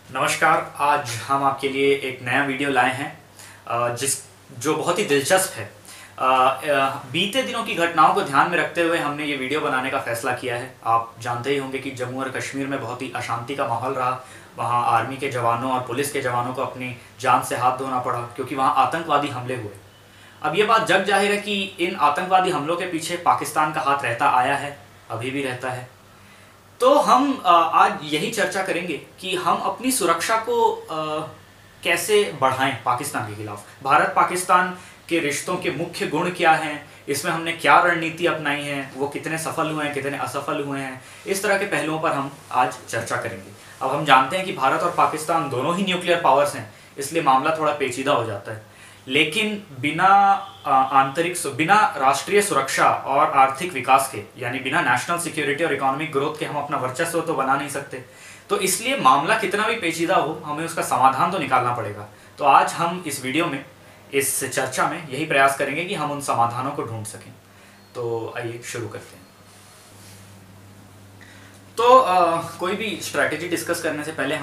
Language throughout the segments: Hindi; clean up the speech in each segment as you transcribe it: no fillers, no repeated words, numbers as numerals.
नमस्कार। आज हम आपके लिए एक नया वीडियो लाए हैं जो बहुत ही दिलचस्प है। बीते दिनों की घटनाओं को ध्यान में रखते हुए हमने ये वीडियो बनाने का फैसला किया है। आप जानते ही होंगे कि जम्मू और कश्मीर में बहुत ही अशांति का माहौल रहा। वहाँ आर्मी के जवानों और पुलिस के जवानों को अपनी जान से हाथ धोना पड़ा क्योंकि वहाँ आतंकवादी हमले हुए। अब ये बात जग जाहिर है कि इन आतंकवादी हमलों के पीछे पाकिस्तान का हाथ रहता आया है, अभी भी रहता है। तो हम आज यही चर्चा करेंगे कि हम अपनी सुरक्षा को कैसे बढ़ाएं पाकिस्तान के खिलाफ। भारत पाकिस्तान के रिश्तों के मुख्य गुण क्या हैं, इसमें हमने क्या रणनीति अपनाई है, वो कितने सफल हुए हैं, कितने असफल हुए हैं, इस तरह के पहलुओं पर हम आज चर्चा करेंगे। अब हम जानते हैं कि भारत और पाकिस्तान दोनों ही न्यूक्लियर पावर्स हैं, इसलिए मामला थोड़ा पेचीदा हो जाता है। लेकिन बिना राष्ट्रीय सुरक्षा और आर्थिक विकास के, यानी बिना नेशनल सिक्योरिटी और इकोनॉमिक ग्रोथ के हम अपना वर्चस्व तो बना नहीं सकते। तो इसलिए मामला कितना भी पेचीदा हो, हमें उसका समाधान तो निकालना पड़ेगा। तो आज हम इस वीडियो में, इस चर्चा में यही प्रयास करेंगे कि हम उन समाधानों को ढूंढ सकें। तो आइए शुरू करते हैं। तो कोई भी स्ट्रैटेजी डिस्कस करने से पहले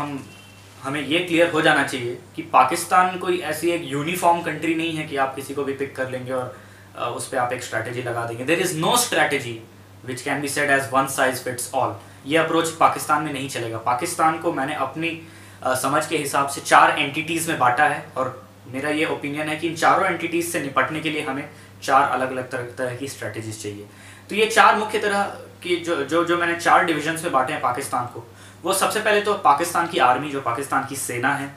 हमें ये क्लियर हो जाना चाहिए कि पाकिस्तान कोई ऐसी एक यूनिफॉर्म कंट्री नहीं है कि आप किसी को भी पिक कर लेंगे और उस पर आप एक स्ट्रैटेजी लगा देंगे। There is no strategy which can be said as one size fits all. ये अप्रोच पाकिस्तान में नहीं चलेगा। पाकिस्तान को मैंने अपनी समझ के हिसाब से 4 एंटिटीज़ में बांटा है और मेरा ये ओपिनियन है कि इन चारों एंटिटीज़ से निपटने के लिए हमें 4 अलग अलग तरह की स्ट्रैटेजीज चाहिए। तो ये 4 मुख्य तरह की जो मैंने 4 डिविजन्स में बांटे हैं पाकिस्तान को, वो सबसे पहले तो पाकिस्तान की आर्मी, जो पाकिस्तान की सेना है।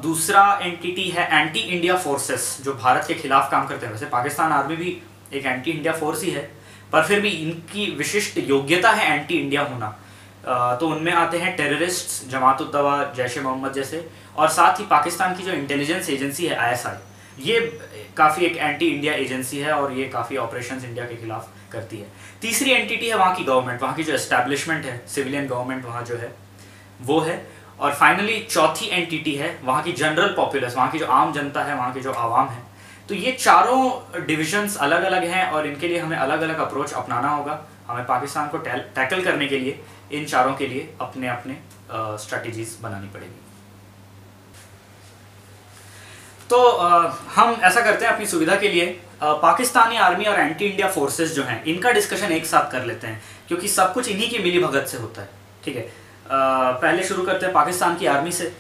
दूसरा एंटिटी है एंटी इंडिया फोर्सेस, जो भारत के खिलाफ काम करते हैं। वैसे पाकिस्तान आर्मी भी एक एंटी इंडिया फोर्स ही है, पर फिर भी इनकी विशिष्ट योग्यता है एंटी इंडिया होना। तो उनमें आते हैं टेररिस्ट, जमात उद दवा, जैश ए मोहम्मद जैसे, और साथ ही पाकिस्तान की जो इंटेलिजेंस एजेंसी है ISI, ये काफ़ी एक एंटी इंडिया एजेंसी है और ये काफ़ी ऑपरेशंस इंडिया के खिलाफ करती है। तीसरी एंटिटी है वहाँ की गवर्नमेंट, वहाँ की जो एस्टैब्लिशमेंट है, सिविलियन गवर्नमेंट वहाँ जो है वो है। और फाइनली चौथी एंटिटी है वहाँ की जनरल पॉपुलस, वहाँ की जो आम जनता है, वहाँ की जो आवाम है। तो ये चारों डिविजन्स अलग अलग हैं और इनके लिए हमें अलग अलग अप्रोच अपनाना होगा। हमें पाकिस्तान को टैकल करने के लिए इन चारों के लिए अपने अपने स्ट्रैटेजीज बनानी पड़ेगी। तो हम ऐसा करते हैं अपनी सुविधा के लिए, पाकिस्तानी आर्मी और एंटी इंडिया फोर्सेस जो हैं, इनका डिस्कशन एक साथ कर लेते हैं क्योंकि सब कुछ इन्हीं की मिली भगत से होता है। ठीक है, पहले शुरू करते हैं पाकिस्तान की आर्मी से।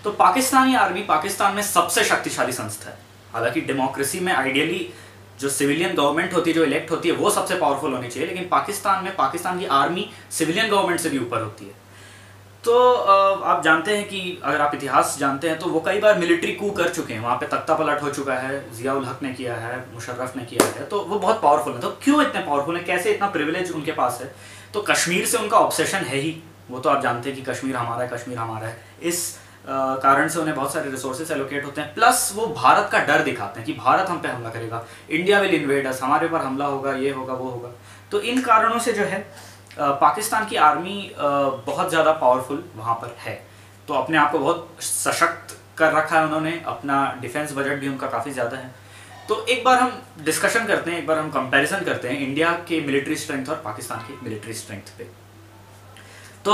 तो पाकिस्तानी आर्मी पाकिस्तान में सबसे शक्तिशाली संस्था है। हालांकि डेमोक्रेसी में आइडियली जो सिविलियन गवर्नमेंट होती है, जो इलेक्ट होती है, वो सबसे पावरफुल होनी चाहिए, लेकिन पाकिस्तान में पाकिस्तान की आर्मी सिविलियन गवर्नमेंट से भी ऊपर होती है। तो आप जानते हैं कि अगर आप इतिहास जानते हैं तो वो कई बार मिलिट्री कू कर चुके हैं, वहाँ पे तख्ता पलट हो चुका है, जिया उल हक ने किया है, मुशर्रफ ने किया है। तो वो बहुत पावरफुल है। तो क्यों इतने पावरफुल हैं, कैसे इतना प्रिविलेज उनके पास है? तो कश्मीर से उनका ऑब्सेशन है ही, वो तो आप जानते हैं कि कश्मीर हमारा है, कश्मीर हमारा है। इस कारण से उन्हें बहुत सारे रिसोर्सेज एलोकेट होते हैं। प्लस वो भारत का डर दिखाते हैं कि भारत हम पे हमला करेगा, इंडिया विल इन्वेड अस, हमारे ऊपर हमला होगा, ये होगा, वो होगा। तो इन कारणों से जो है पाकिस्तान की आर्मी बहुत ज़्यादा पावरफुल वहाँ पर है। तो अपने आप को बहुत सशक्त कर रखा है उन्होंने, अपना डिफेंस बजट भी उनका काफ़ी ज़्यादा है। तो एक बार हम डिस्कशन करते हैं, एक बार हम कंपैरिजन करते हैं इंडिया के मिलिट्री स्ट्रेंथ और पाकिस्तान की मिलिट्री स्ट्रेंथ पे। तो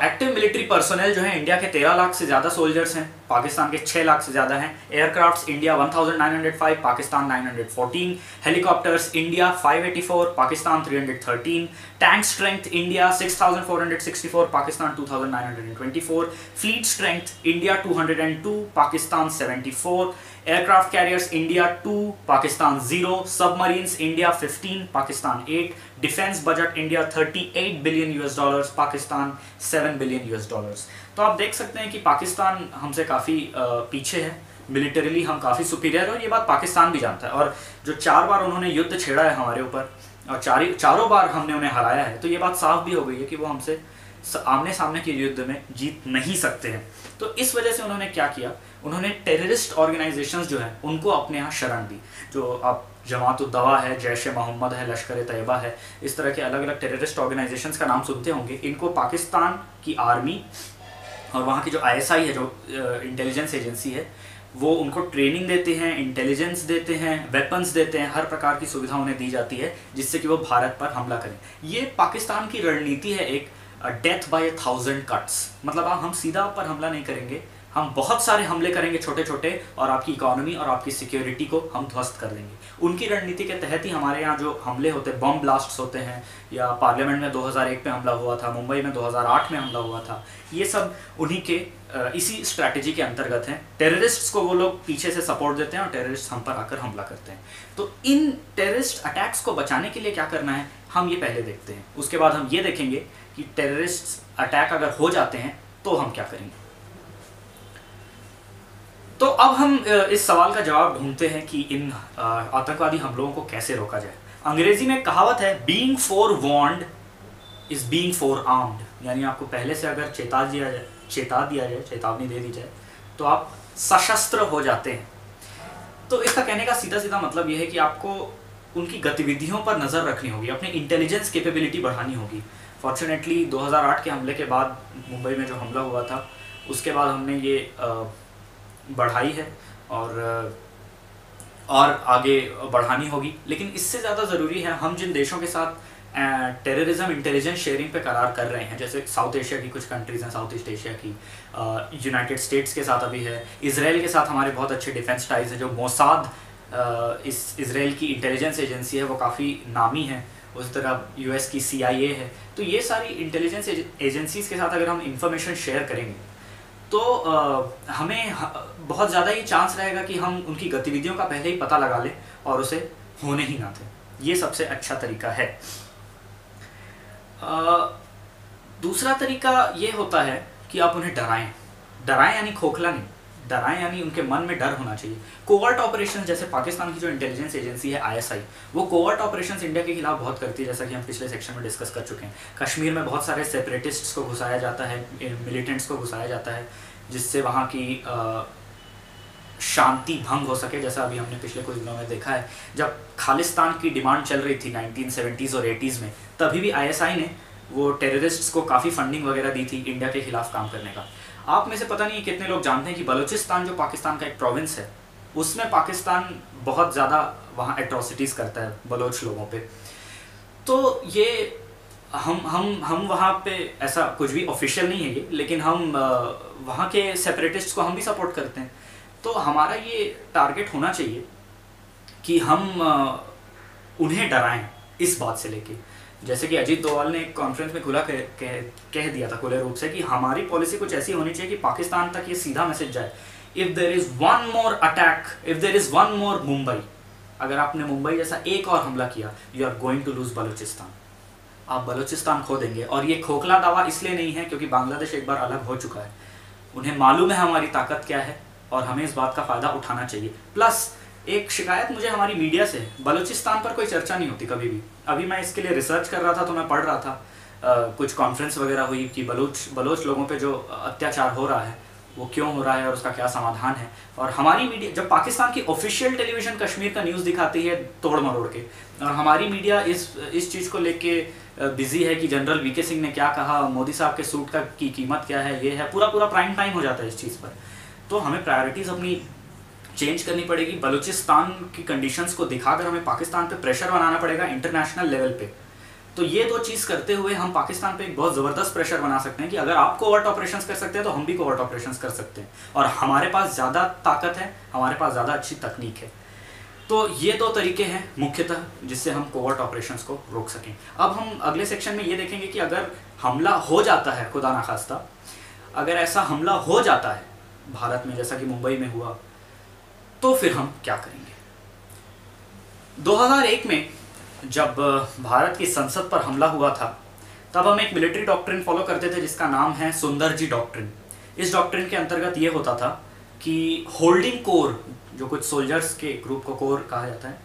एक्टिव मिलिट्री पर्सोनेल जो है इंडिया के 13 लाख से ज़्यादा सोल्जर्स हैं, पाकिस्तान के 6 लाख से ज़्यादा हैं। Aircrafts India 1905, Pakistan 914। Helicopters India 584, Pakistan 313। Tank strength India 6464, Pakistan 2924। Fleet strength India 202, Pakistan 74। Aircraft carriers India 2, Pakistan 0। Submarines India 15, Pakistan 8। Defence budget India 38 billion US dollars, Pakistan 7 billion US dollars. तो आप देख सकते हैं कि पाकिस्तान हमसे काफ़ी पीछे है, मिलिटरीली हम काफ़ी सुपीरियर है और ये बात पाकिस्तान भी जानता है। और जो 4 बार उन्होंने युद्ध छेड़ा है हमारे ऊपर और चारों बार हमने उन्हें हराया है, तो ये बात साफ भी हो गई है कि वो हमसे आमने सामने के युद्ध में जीत नहीं सकते हैं। तो इस वजह से उन्होंने क्या किया, उन्होंने टेररिस्ट ऑर्गेनाइजेशंस जो हैं उनको अपने यहाँ शरण दी। जो आप जमात उद दवा है, जैश ए मोहम्मद है, लश्कर ए तैयबा है, इस तरह के अलग अलग टेररिस्ट ऑर्गेनाइजेशंस का नाम सुनते होंगे। इनको पाकिस्तान की आर्मी और वहाँ की जो ISI है, जो इंटेलिजेंस एजेंसी है, वो उनको ट्रेनिंग देते हैं, इंटेलिजेंस देते हैं, वेपन्स देते हैं, हर प्रकार की सुविधा उन्हें दी जाती है जिससे कि वो भारत पर हमला करें। ये पाकिस्तान की रणनीति है एक डेथ बाय 1000 कट्स, मतलब हम सीधा पर हमला नहीं करेंगे, हम बहुत सारे हमले करेंगे छोटे छोटे, और आपकी इकोनॉमी और आपकी सिक्योरिटी को हम ध्वस्त कर देंगे। उनकी रणनीति के तहत ही हमारे यहाँ जो हमले होते हैं, बम ब्लास्ट्स होते हैं, या पार्लियामेंट में 2001 में हमला हुआ था, मुंबई में 2008 में हमला हुआ था, ये सब उन्हीं के इसी स्ट्रैटेजी के अंतर्गत हैं। टेररिस्ट्स को वो लोग पीछे से सपोर्ट देते हैं और टेररिस्ट हम पर आकर हमला करते हैं। तो इन टेररिस्ट अटैक्स को बचाने के लिए क्या करना है, हम ये पहले देखते हैं। उसके बाद हम ये देखेंगे कि टेररिस्ट अटैक अगर हो जाते हैं तो हम क्या करेंगे। तो अब हम इस सवाल का जवाब ढूंढते हैं कि इन आतंकवादी हमलों को कैसे रोका जाए। अंग्रेजी में कहावत है, बीइंग फोरवार्न्ड इज बीइंग फोरआर्म्ड, यानी आपको पहले से अगर चेता दिया जाए, चेतावनी दे दी जाए, तो आप सशस्त्र हो जाते हैं। तो इसका कहने का सीधा सीधा मतलब यह है कि आपको उनकी गतिविधियों पर नज़र रखनी होगी, अपनी इंटेलिजेंस कैपेबिलिटी बढ़ानी होगी। फॉर्चुनेटली 2008 के हमले के बाद, मुंबई में जो हमला हुआ था, उसके बाद हमने ये बढ़ाई है और आगे बढ़ानी होगी। लेकिन इससे ज़्यादा ज़रूरी है, हम जिन देशों के साथ टेररिज्म इंटेलिजेंस शेयरिंग पे करार कर रहे हैं, जैसे साउथ एशिया की कुछ कंट्रीज़ हैं, साउथ ईस्ट एशिया की, यूनाइटेड स्टेट्स के साथ अभी है, इजराइल के साथ हमारे बहुत अच्छे डिफेंस टाइज हैं। जो मोसाद इस इजराइल की इंटेलिजेंस एजेंसी है, वो काफ़ी नामी है। उस तरह यूएस की CIA है। तो ये सारी इंटेलिजेंस एजेंसीज के साथ अगर हम इंफॉर्मेशन शेयर करेंगे तो हमें बहुत ज़्यादा ही चांस रहेगा कि हम उनकी गतिविधियों का पहले ही पता लगा लें और उसे होने ही ना दें। ये सबसे अच्छा तरीका है। दूसरा तरीका ये होता है कि आप उन्हें डराएं यानी खोखला नहीं, डराएं यानी उनके मन में डर होना चाहिए। कोवर्ट ऑपरेशंस, जैसे पाकिस्तान की जो इंटेलिजेंस एजेंसी है ISI, वो कोवर्ट ऑपरेशंस इंडिया के खिलाफ बहुत करती है, जैसा कि हम पिछले सेक्शन में डिस्कस कर चुके हैं। कश्मीर में बहुत सारे सेपरेटिस्ट्स को घुसाया जाता है, मिलिटेंट्स को घुसाया जाता है, जिससे वहाँ की शांति भंग हो सके। जैसा अभी हमने पिछले कुछ दिनों में देखा है, जब खालिस्तान की डिमांड चल रही थी 1970s और 80s में, तभी भी ISI ने वो टेररिस्ट्स को काफ़ी फंडिंग वगैरह दी थी इंडिया के खिलाफ काम करने का। आप में से पता नहीं कितने लोग जानते हैं कि बलूचिस्तान जो पाकिस्तान का एक प्रोविंस है, उसमें पाकिस्तान बहुत ज़्यादा वहाँ एट्रोसिटीज़ करता है बलोच लोगों पे। तो ये हम वहाँ पे, ऐसा कुछ भी ऑफिशियल नहीं है ये, लेकिन हम वहाँ के सेपरेटिस्ट्स को हम भी सपोर्ट करते हैं। तो हमारा ये टारगेट होना चाहिए कि हम उन्हें डराएं इस बात से लेके। जैसे कि अजीत डोवाल ने एक कॉन्फ्रेंस में खुला कह दिया था खुले रूप से कि हमारी पॉलिसी कुछ ऐसी होनी चाहिए कि पाकिस्तान तक ये सीधा मैसेज जाए, if there is one more attack, if there is one more Mumbai, अगर आपने मुंबई जैसा एक और हमला किया, you are going to lose Balochistan, आप बलूचिस्तान खो देंगे। और ये खोखला दावा इसलिए नहीं है क्योंकि बांग्लादेश एक बार अलग हो चुका है, उन्हें मालूम है हमारी ताकत क्या है और हमें इस बात का फ़ायदा उठाना चाहिए। प्लस एक शिकायत मुझे हमारी मीडिया से, बलूचिस्तान पर कोई चर्चा नहीं होती कभी भी। अभी मैं इसके लिए रिसर्च कर रहा था तो मैं पढ़ रहा था कुछ कॉन्फ्रेंस वगैरह हुई कि बलोच लोगों पे जो अत्याचार हो रहा है वो क्यों हो रहा है और उसका क्या समाधान है। और हमारी मीडिया, जब पाकिस्तान की ऑफिशियल टेलीविज़न कश्मीर का न्यूज़ दिखाती है तोड़ मरोड़ के, और हमारी मीडिया इस चीज़ को लेके बिजी है कि जनरल VK सिंह ने क्या कहा, मोदी साहब के सूट की कीमत क्या है, ये है, पूरा प्राइम टाइम हो जाता है इस चीज़ पर। तो हमें प्रायोरिटीज़ अपनी चेंज करनी पड़ेगी। बलूचिस्तान की कंडीशंस को दिखाकर हमें पाकिस्तान पे प्रेशर बनाना पड़ेगा इंटरनेशनल लेवल पे। तो ये दो चीज़ करते हुए हम पाकिस्तान पे एक बहुत ज़बरदस्त प्रेशर बना सकते हैं कि अगर आप कोवर्ट ऑपरेशंस कर सकते हैं तो हम भी कोवर्ट ऑपरेशंस कर सकते हैं, और हमारे पास ज़्यादा ताकत है, हमारे पास ज़्यादा अच्छी तकनीक है। तो ये दो तरीके हैं मुख्यतः जिससे हम कोवर्ट ऑपरेशंस को रोक सकें। अब हम अगले सेक्शन में ये देखेंगे कि अगर हमला हो जाता है, खुदा ना खास्ता अगर ऐसा हमला हो जाता है भारत में जैसा कि मुंबई में हुआ, तो फिर हम क्या करेंगे। 2001 में जब भारत की संसद पर हमला हुआ था, तब हम एक मिलिट्री डॉक्ट्रिन फॉलो करते थे जिसका नाम है सुंदर जी डॉक्ट्रिन। इस डॉक्ट्रिन के अंतर्गत ये होता था कि होल्डिंग कोर, जो कुछ सोल्जर्स के ग्रुप को कोर कहा जाता है,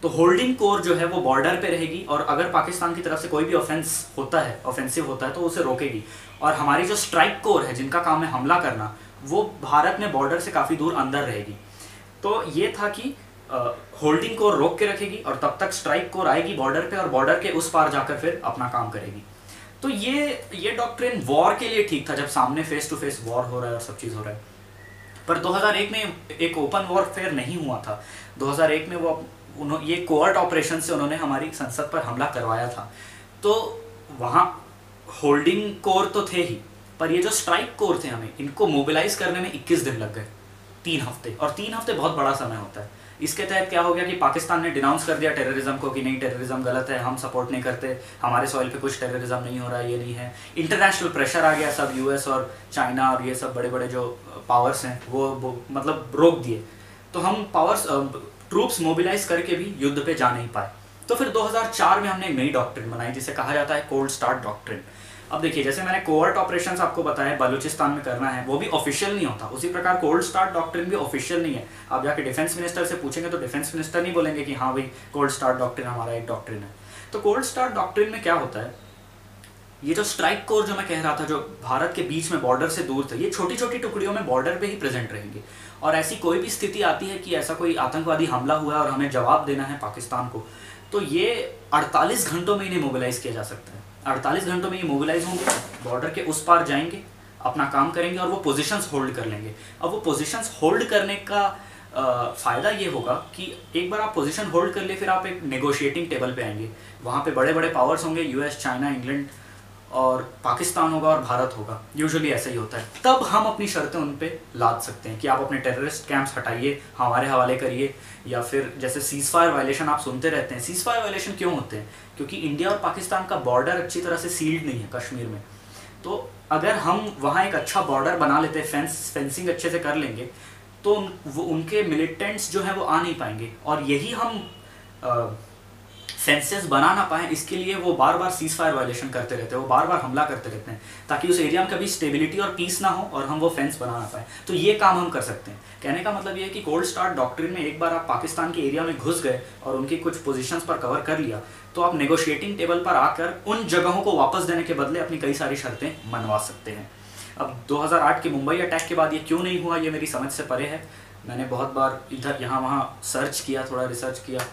तो होल्डिंग कोर जो है वो बॉर्डर पे रहेगी और अगर पाकिस्तान की तरफ से कोई भी ऑफेंसिव होता है तो उसे रोकेगी। और हमारी जो स्ट्राइक कोर है जिनका काम है हमला करना, वो भारत में बॉर्डर से काफ़ी दूर अंदर रहेगी। तो ये था कि होल्डिंग कोर रोक के रखेगी और तब तक स्ट्राइक कोर आएगी बॉर्डर पे और बॉर्डर के उस पार जाकर फिर अपना काम करेगी। तो ये डॉक्ट्रिन वॉर के लिए ठीक था, जब सामने फेस टू फेस वॉर हो रहा है और सब चीज़ हो रहा है। पर 2001 में एक ओपन वॉरफेयर नहीं हुआ था। 2001 में ये कोवर्ट ऑपरेशन से उन्होंने हमारी संसद पर हमला करवाया था। तो वहाँ होल्डिंग कोर तो थे ही, पर ये जो स्ट्राइक कोर थे हमें इनको मोबिलाइज करने में 21 दिन लग गए, 3 हफ्ते। और 3 हफ्ते बहुत बड़ा समय होता है। इसके तहत क्या हो गया कि पाकिस्तान ने डिनाउंस कर दिया टेररिज्म को कि नहीं, टेररिज्म गलत है, हम सपोर्ट नहीं करते, हमारे सॉइल पे कुछ टेररिज्म नहीं हो रहा है, ये नहीं है। इंटरनेशनल प्रेशर आ गया, सब यूएस और चाइना और ये सब बड़े बड़े जो पावर्स हैं वो मतलब रोक दिए। तो हम ट्रूप्स मोबिलाइज करके भी युद्ध पे जा नहीं पाए। तो फिर 2004 में हमने एक नई डॉक्ट्रिन बनाई जिसे कहा जाता है कोल्ड स्टार्ट डॉक्ट्रिन। अब देखिए, जैसे मैंने कोवर्ट ऑपरेशंस आपको बताया बलूचिस्तान में करना है, वो भी ऑफिशियल नहीं होता, उसी प्रकार कोल्ड स्टार्ट डॉक्ट्रिन भी ऑफिशियल नहीं है। आप जाके डिफेंस मिनिस्टर से पूछेंगे तो डिफेंस मिनिस्टर नहीं बोलेंगे कि हाँ भाई कोल्ड स्टार्ट डॉक्ट्रिन हमारा एक डॉक्ट्रिन है। तो कोल्ड स्टार्ट डॉक्ट्रिन में क्या होता है, ये जो स्ट्राइक कोर जो मैं कह रहा था, जो भारत के बीच में बॉर्डर से दूर थे, ये छोटी छोटी टुकड़ियों में बॉर्डर पे ही प्रेजेंट रहेंगे। और ऐसी कोई भी स्थिति आती है कि ऐसा कोई आतंकवादी हमला हुआ है और हमें जवाब देना है पाकिस्तान को, तो ये 48 घंटों में इन्हें मोबिलाइज किया जा सकता है। 48 घंटों में ये मोबिलाइज होंगे, बॉर्डर के उस पार जाएंगे, अपना काम करेंगे और वो पोजीशंस होल्ड कर लेंगे। अब वो पोजीशंस होल्ड करने का फ़ायदा ये होगा कि एक बार आप पोजीशन होल्ड कर लिए, फिर आप एक नेगोशिएटिंग टेबल पे आएंगे। वहाँ पे बड़े बड़े पावर्स होंगे, यूएस, चाइना, इंग्लैंड और पाकिस्तान होगा और भारत होगा, यूजुअली ऐसा ही होता है। तब हम अपनी शर्तें उन पे लाद सकते हैं कि आप अपने टेररिस्ट कैंप्स हटाइए, हमारे हवाले करिए, या फिर जैसे सीज फायर वायलेशन आप सुनते रहते हैं। सीज फायर वायलेशन क्यों होते हैं? क्योंकि इंडिया और पाकिस्तान का बॉर्डर अच्छी तरह से सील्ड नहीं है कश्मीर में। तो अगर हम वहाँ एक अच्छा बॉर्डर बना लेते हैं, फेंसिंग अच्छे से कर लेंगे, तो वो उनके मिलिटेंट्स जो हैं वो आ नहीं पाएंगे। और यही हम फेंसेस बना ना पाएँ, इसके लिए वो बार बार सीज फायर वायलेशन करते रहते हैं, वो बार बार हमला करते रहते हैं, ताकि उस एरिया में कभी स्टेबिलिटी और पीस ना हो और हम वो फेंस बना ना पाएँ। तो ये काम हम कर सकते हैं। कहने का मतलब ये है कि कोल्ड स्टार्ट डॉक्ट्रिन में एक बार आप पाकिस्तान के एरिया में घुस गए और उनकी कुछ पोजीशंस पर कवर कर लिया, तो आप नेगोशिएटिंग टेबल पर आकर उन जगहों को वापस देने के बदले अपनी कई सारी शर्तें मनवा सकते हैं। अब 2008 के मुंबई अटैक के बाद ये क्यों नहीं हुआ, ये मेरी समझ से परे है। मैंने बहुत बार इधर यहाँ वहाँ सर्च किया, थोड़ा रिसर्च किया,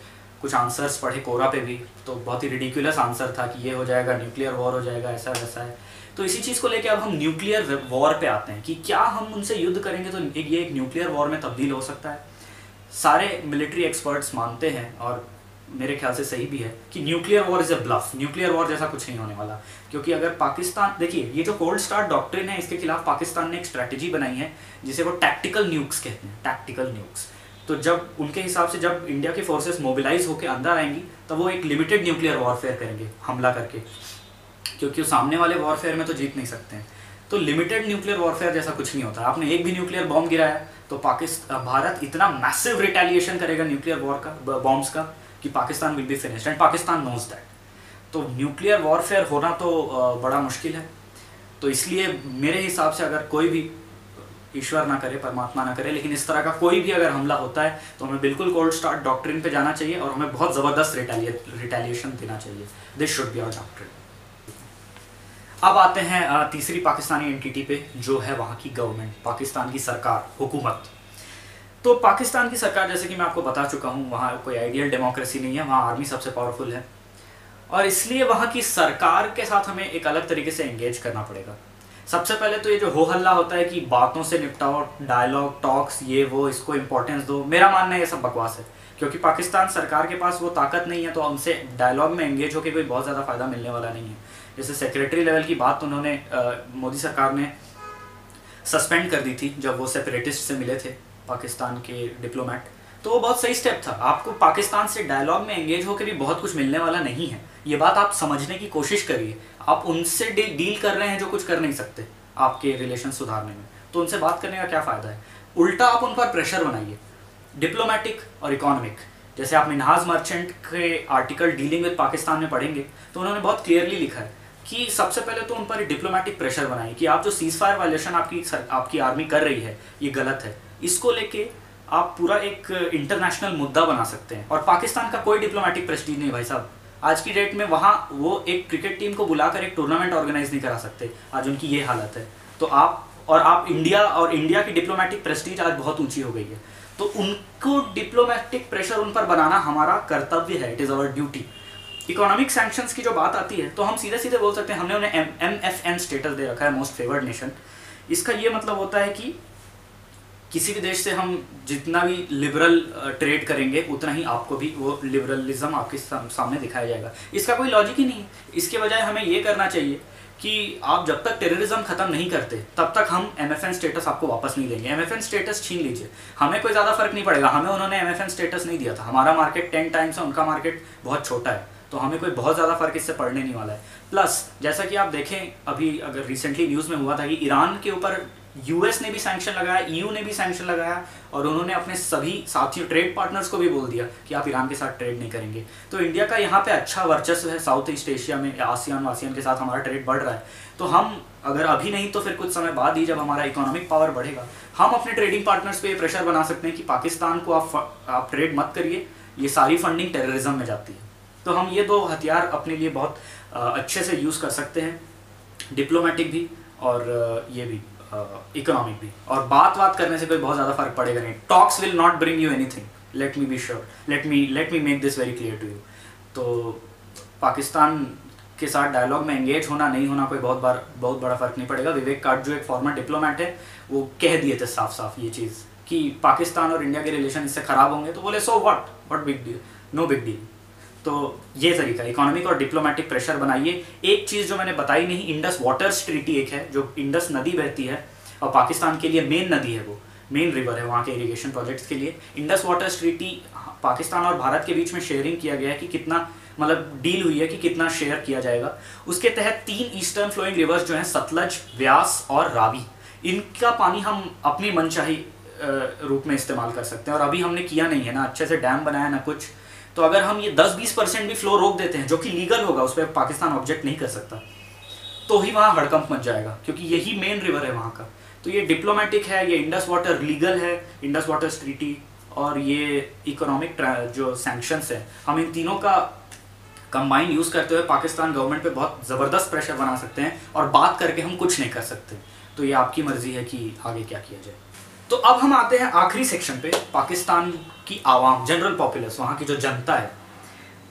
कुछ आंसर्स पढ़े कोरा पे भी, तो बहुत ही रिडिकुलस आंसर था कि ये हो जाएगा, न्यूक्लियर वॉर हो जाएगा, ऐसा वैसा है। तो इसी चीज़ को लेके अब हम न्यूक्लियर वॉर पे आते हैं कि क्या हम उनसे युद्ध करेंगे तो ये एक न्यूक्लियर वॉर में तब्दील हो सकता है। सारे मिलिट्री एक्सपर्ट्स मानते हैं, और मेरे ख्याल से सही भी है, कि nuclear war is a bluff, nuclear war जैसा कुछ नहीं होने वाला। क्योंकि अगर पाकिस्तान, देखिए ये जो कोल्ड स्टार्ट डॉक्ट्रिन है, इसके खिलाफ पाकिस्तान ने एक स्ट्रैटेजी बनाई है जिसे वो टैक्टिकल न्यूक्स कहते हैं, टैक्टिकल न्यूक्स। तो जब उनके हिसाब से जब इंडिया की फोर्सेस मोबिलाइज होकर अंदर आएंगी, तब वो एक लिमिटेड न्यूक्लियर वॉरफेयर करेंगे हमला करके, क्योंकि वो सामने वाले वॉरफेयर में तो जीत नहीं सकते हैं। तो लिमिटेड न्यूक्लियर वॉरफेयर जैसा कुछ नहीं होता। आपने एक भी न्यूक्लियर बॉम्ब गिराया तो भारत इतना मैसिव रिटेलिएशन करेगा न्यूक्लियर वॉर का, बॉम्ब्स का, कि Pakistan will be finished, and Pakistan knows that. तो न्यूक्लियर वॉरफेयर होना तो बड़ा मुश्किल है। तो इसलिए मेरे हिसाब से अगर कोई भी, ईश्वर ना करे, परमात्मा ना करे, लेकिन इस तरह का कोई भी अगर हमला होता है तो हमें बिल्कुल कोल्ड स्टार्ट डॉक्ट्रिन पे जाना चाहिए और हमें बहुत ज़बरदस्त रिटेलिएशन देना चाहिए। This should be our doctrine. अब आते हैं तीसरी पाकिस्तानी एंटिटी पे, जो है वहाँ की गवर्नमेंट, पाकिस्तान की सरकार, हुकूमत। तो पाकिस्तान की सरकार, जैसे कि मैं आपको बता चुका हूँ, वहाँ कोई आइडियल डेमोक्रेसी नहीं है, वहाँ आर्मी सबसे पावरफुल है, और इसलिए वहाँ की सरकार के साथ हमें एक अलग तरीके से एंगेज करना पड़ेगा। सबसे पहले तो ये जो हो हल्ला होता है कि बातों से निपटाओ, डायलॉग, टॉक्स, ये वो, इसको इंपॉर्टेंस दो, मेरा मानना है ये सब बकवास है। क्योंकि पाकिस्तान सरकार के पास वो ताकत नहीं है, तो उनसे डायलॉग में एंगेज होकर कोई बहुत ज़्यादा फ़ायदा मिलने वाला नहीं है। जैसे सेक्रेटरी लेवल की बात उन्होंने मोदी सरकार ने सस्पेंड कर दी थी जब वो सेपरेटिस्ट से मिले थे, पाकिस्तान के डिप्लोमेट। तो वो बहुत सही स्टेप था। आपको पाकिस्तान से डायलॉग में एंगेज होकर भी बहुत कुछ मिलने वाला नहीं है, ये बात आप समझने की कोशिश करिए। आप उनसे डील कर रहे हैं जो कुछ कर नहीं सकते आपके रिलेशन सुधारने में, तो उनसे बात करने का क्या फ़ायदा है। उल्टा आप उन पर प्रेशर बनाइए, डिप्लोमेटिक और इकोनॉमिक। जैसे आप मिन्हाज मर्चेंट के आर्टिकल डीलिंग विद पाकिस्तान में पढ़ेंगे तो उन्होंने बहुत क्लियरली लिखा है कि सबसे पहले तो उन पर डिप्लोमेटिक प्रेशर बनाइए कि आप जो सीज फायर वायलेशन आपकी आर्मी कर रही है ये गलत है। इसको लेके आप पूरा एक इंटरनेशनल मुद्दा बना सकते हैं। और पाकिस्तान का कोई डिप्लोमेटिक प्रेस्टीज नहीं भाई साहब। आज की डेट में वहाँ वो एक क्रिकेट टीम को बुलाकर एक टूर्नामेंट ऑर्गेनाइज नहीं करा सकते, आज उनकी ये हालत है। तो आप इंडिया की डिप्लोमेटिक प्रेस्टीज आज बहुत ऊंची हो गई है, तो उनको डिप्लोमेटिक प्रेशर उन पर बनाना हमारा कर्तव्य है, it is our duty. Economic sanctions की जो बात आती है तो हम सीधे सीधे बोल सकते हैं हमने उन्हें MFN स्टेटस दे रखा है, मोस्ट फेवर्ड नेशन। इसका ये मतलब होता है कि किसी भी देश से हम जितना भी लिबरल ट्रेड करेंगे उतना ही आपको भी वो लिबरलिज्म आपके सामने दिखाया जाएगा। इसका कोई लॉजिक ही नहीं है। इसके बजाय हमें ये करना चाहिए कि आप जब तक टेररिज्म खत्म नहीं करते तब तक हम MFN स्टेटस आपको वापस नहीं देंगे। MFN स्टेटस छीन लीजिए, हमें कोई ज़्यादा फर्क नहीं पड़ेगा। हमें उन्होंने MFN स्टेटस नहीं दिया था, हमारा मार्केट 10 टाइम्स है, उनका मार्केट बहुत छोटा है, तो हमें कोई बहुत ज़्यादा फर्क इससे पड़ने नहीं वाला है। प्लस जैसा कि आप देखें, अभी अगर रिसेंटली न्यूज़ में हुआ था कि ईरान के ऊपर US ने भी सैंक्शन लगाया, EU ने भी सैंक्शन लगाया, और उन्होंने अपने सभी साथियों ट्रेड पार्टनर्स को भी बोल दिया कि आप ईरान के साथ ट्रेड नहीं करेंगे। तो इंडिया का यहाँ पे अच्छा वर्चस्व है साउथ ईस्ट एशिया में, आसियान के साथ हमारा ट्रेड बढ़ रहा है। तो हम अगर अभी नहीं तो फिर कुछ समय बाद ही, जब हमारा इकोनॉमिक पावर बढ़ेगा, हम अपने ट्रेडिंग पार्टनर्स पे ये प्रेशर बना सकते हैं कि पाकिस्तान को आप ट्रेड मत करिए, ये सारी फंडिंग टेररिज्म में जाती है। तो हम ये 2 हथियार अपने लिए बहुत अच्छे से यूज़ कर सकते हैं, डिप्लोमेटिक भी और ये भी इकोनॉमिक भी। और बात करने से कोई बहुत ज़्यादा फर्क पड़ेगा नहीं। Talks will not bring you anything, let me be sure, let me make this very clear to you. तो पाकिस्तान के साथ डायलॉग में एंगेज होना नहीं होना कोई बहुत बड़ा फर्क नहीं पड़ेगा। विवेक काट जो एक फॉर्मर डिप्लोमेट है, वो कह दिए थे साफ साफ ये चीज़ कि पाकिस्तान और इंडिया के रिलेशन इससे ख़राब होंगे, तो बोले so what big deal, no big deal. तो ये तरीका, इकोनॉमिक और डिप्लोमेटिक प्रेशर बनाइए। एक चीज़ जो मैंने बताई नहीं, इंडस वाटर्स ट्रीटी एक है, जो इंडस नदी बहती है और पाकिस्तान के लिए मेन नदी है, वो मेन रिवर है वहाँ के इरिगेशन प्रोजेक्ट्स के लिए। इंडस वाटर्स ट्रीटी पाकिस्तान और भारत के बीच में शेयरिंग किया गया है कि कितना, मतलब डील हुई है कि कितना शेयर किया जाएगा। उसके तहत 3 ईस्टर्न फ्लोइंग रिवर्स जो हैं, सतलज, व्यास और रावी, इनका पानी हम अपनी मनचाही रूप में इस्तेमाल कर सकते हैं। और अभी हमने किया नहीं है ना, अच्छे से डैम बनाया ना कुछ। तो अगर हम ये 10-20% भी फ्लो रोक देते हैं, जो कि लीगल होगा, उस पर पाकिस्तान ऑब्जेक्ट नहीं कर सकता, तो ही वहाँ हड़कंप मच जाएगा, क्योंकि यही मेन रिवर है वहाँ का। तो ये डिप्लोमेटिक है, ये इंडस वाटर लीगल है, इंडस वाटर ट्रीटी, और ये इकोनॉमिक जो सैंक्शंस है, हम इन तीनों का कंबाइन यूज़ करते हुए पाकिस्तान गवर्नमेंट पे बहुत ज़बरदस्त प्रेशर बना सकते हैं, और बात करके हम कुछ नहीं कर सकते। तो ये आपकी मर्जी है कि आगे क्या किया जाए। तो अब हम आते हैं आखिरी सेक्शन पे, पाकिस्तान की आवाम, जनरल पॉपुलस, वहाँ की जो जनता है।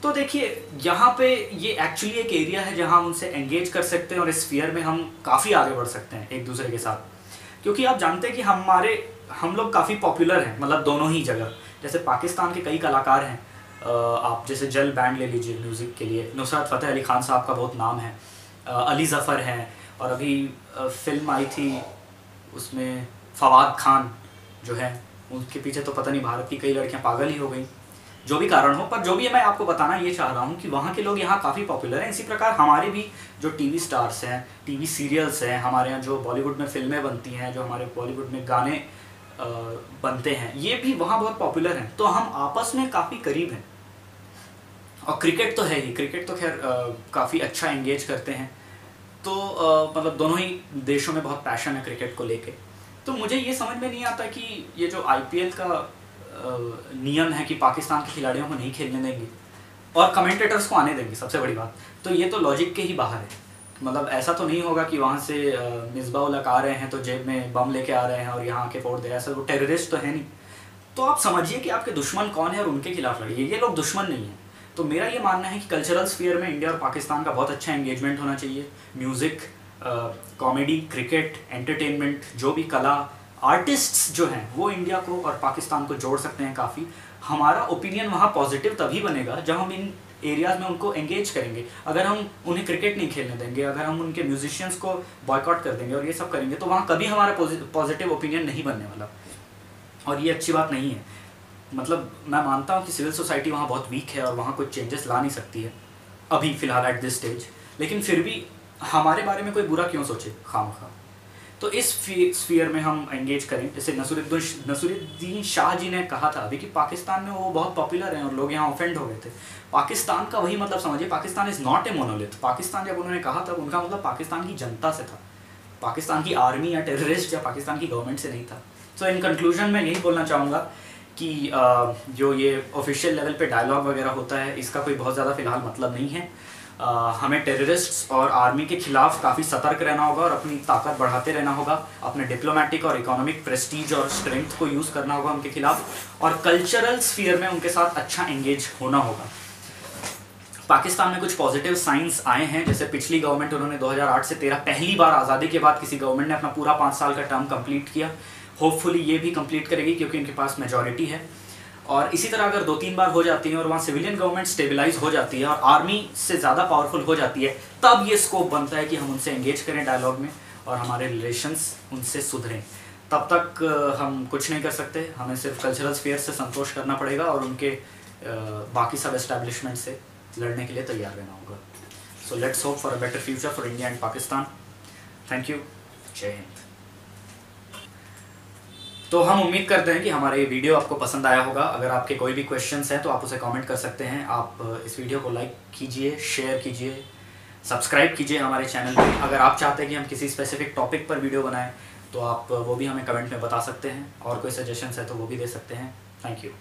तो देखिए, यहाँ पे ये एक्चुअली एक एरिया है जहाँ हम उनसे एंगेज कर सकते हैं, और इस स्फीयर में हम काफ़ी आगे बढ़ सकते हैं एक दूसरे के साथ। क्योंकि आप जानते हैं कि हम लोग काफ़ी पॉपुलर हैं, मतलब दोनों ही जगह। जैसे पाकिस्तान के कई कलाकार हैं, आप जैसे जल बैंड ले लीजिए म्यूज़िक के लिए, नुसरत फ़तेह अली खान साहब का बहुत नाम है, अली ज़फ़र हैं, और अभी फिल्म आई थी उसमें फवाद खान जो है, उनके पीछे तो पता नहीं भारत की कई लड़कियां पागल ही हो गई। जो भी कारण हो, पर जो भी है, मैं आपको बताना ये चाह रहा हूँ कि वहाँ के लोग यहाँ काफ़ी पॉपुलर हैं। इसी प्रकार हमारे भी जो टीवी स्टार्स हैं, टीवी सीरियल्स हैं, हमारे यहाँ जो बॉलीवुड में फिल्में बनती हैं, जो हमारे बॉलीवुड में गाने बनते हैं, ये भी वहाँ बहुत पॉपुलर हैं। तो हम आपस में काफ़ी करीब हैं। और क्रिकेट तो है ही, क्रिकेट तो खैर काफ़ी अच्छा एंगेज करते हैं। तो मतलब दोनों ही देशों में बहुत पैशन है क्रिकेट को लेके। तो मुझे ये समझ में नहीं आता कि ये जो IPL का नियम है कि पाकिस्तान के खिलाड़ियों को नहीं खेलने देंगे और कमेंटेटर्स को आने देंगे, सबसे बड़ी बात तो ये तो लॉजिक के ही बाहर है। मतलब ऐसा तो नहीं होगा कि वहाँ से मिसबा उल हक आ रहे हैं तो जेब में बम लेके आ रहे हैं और यहाँ के फोड़ दे रहे हैं, ऐसा वो टेररिस्ट तो है नहीं। तो आप समझिए कि आपके दुश्मन कौन है और उनके खिलाफ लड़िए, ये लोग दुश्मन नहीं हैं। तो मेरा ये मानना है कि कल्चरल स्फीयर में इंडिया और पाकिस्तान का बहुत अच्छा एंगेजमेंट होना चाहिए। म्यूज़िक, कॉमेडी, क्रिकेट, एंटरटेनमेंट, जो भी कला, आर्टिस्ट्स जो हैं वो इंडिया को और पाकिस्तान को जोड़ सकते हैं काफ़ी। हमारा ओपिनियन वहाँ पॉजिटिव तभी बनेगा जब हम इन एरियाज़ में उनको एंगेज करेंगे। अगर हम उन्हें क्रिकेट नहीं खेलने देंगे, अगर हम उनके म्यूजिशियंस को बॉयकॉट कर देंगे और ये सब करेंगे, तो वहाँ कभी हमारा पॉजिटिव ओपिनियन नहीं बनने वाला, और ये अच्छी बात नहीं है। मतलब मैं मानता हूँ कि सिविल सोसाइटी वहाँ बहुत वीक है और वहाँ कुछ चेंजेस ला नहीं सकती है अभी फ़िलहाल एट दिस स्टेज, लेकिन फिर भी हमारे बारे में कोई बुरा क्यों सोचे खामखा। तो इस स्फीयर में हम एंगेज करें। जैसे नसरुद्दीन शाह जी ने कहा था अभी कि पाकिस्तान में वो बहुत पॉपुलर हैं और लोग यहाँ ऑफेंड हो गए थे। पाकिस्तान का वही मतलब समझिए, Pakistan is not a monolith. Pakistan जब उन्होंने कहा था उनका मतलब पाकिस्तान की जनता से था, पाकिस्तान की आर्मी या टेररिस्ट या पाकिस्तान की गवर्नमेंट से नहीं था। सो इन कंक्लूजन मैं यही बोलना चाहूँगा कि जो ये ऑफिशियल लेवल पे डायलॉग वगैरह होता है इसका कोई बहुत ज़्यादा फ़िलहाल मतलब नहीं है। हमें टेररिस्ट्स और आर्मी के खिलाफ काफ़ी सतर्क रहना होगा और अपनी ताकत बढ़ाते रहना होगा। अपने डिप्लोमेटिक और इकोनॉमिक प्रेस्टीज और स्ट्रेंथ को यूज़ करना होगा उनके खिलाफ, और कल्चरल स्फीयर में उनके साथ अच्छा एंगेज होना होगा। पाकिस्तान में कुछ पॉजिटिव साइंस आए हैं, जैसे पिछली गवर्नमेंट उन्होंने 2008 से 13 पहली बार आज़ादी के बाद किसी गवर्नमेंट ने अपना पूरा 5 साल का टर्म कंप्लीट किया। होपफुली ये भी कंप्लीट करेगी क्योंकि इनके पास मेजॉरिटी है। और इसी तरह अगर 2-3 बार हो जाती है और वहाँ सिविलियन गवर्नमेंट स्टेबलाइज हो जाती है और आर्मी से ज़्यादा पावरफुल हो जाती है, तब ये स्कोप बनता है कि हम उनसे एंगेज करें डायलॉग में और हमारे रिलेशंस उनसे सुधरें। तब तक हम कुछ नहीं कर सकते, हमें सिर्फ कल्चरल स्फीयर से संतोष करना पड़ेगा और उनके बाकी सब एस्टैब्लिशमेंट से लड़ने के लिए तैयार रहना होगा। So let's hope for a better future for India and Pakistan. Thank you. जय हिंद। तो हम उम्मीद करते हैं कि हमारा ये वीडियो आपको पसंद आया होगा। अगर आपके कोई भी क्वेश्चंस हैं तो आप उसे कमेंट कर सकते हैं। आप इस वीडियो को लाइक कीजिए, शेयर कीजिए, सब्सक्राइब कीजिए हमारे चैनल में। अगर आप चाहते हैं कि हम किसी स्पेसिफिक टॉपिक पर वीडियो बनाएं तो आप वो भी हमें कमेंट में बता सकते हैं और कोई सजेशंस है तो वो भी दे सकते हैं। Thank you.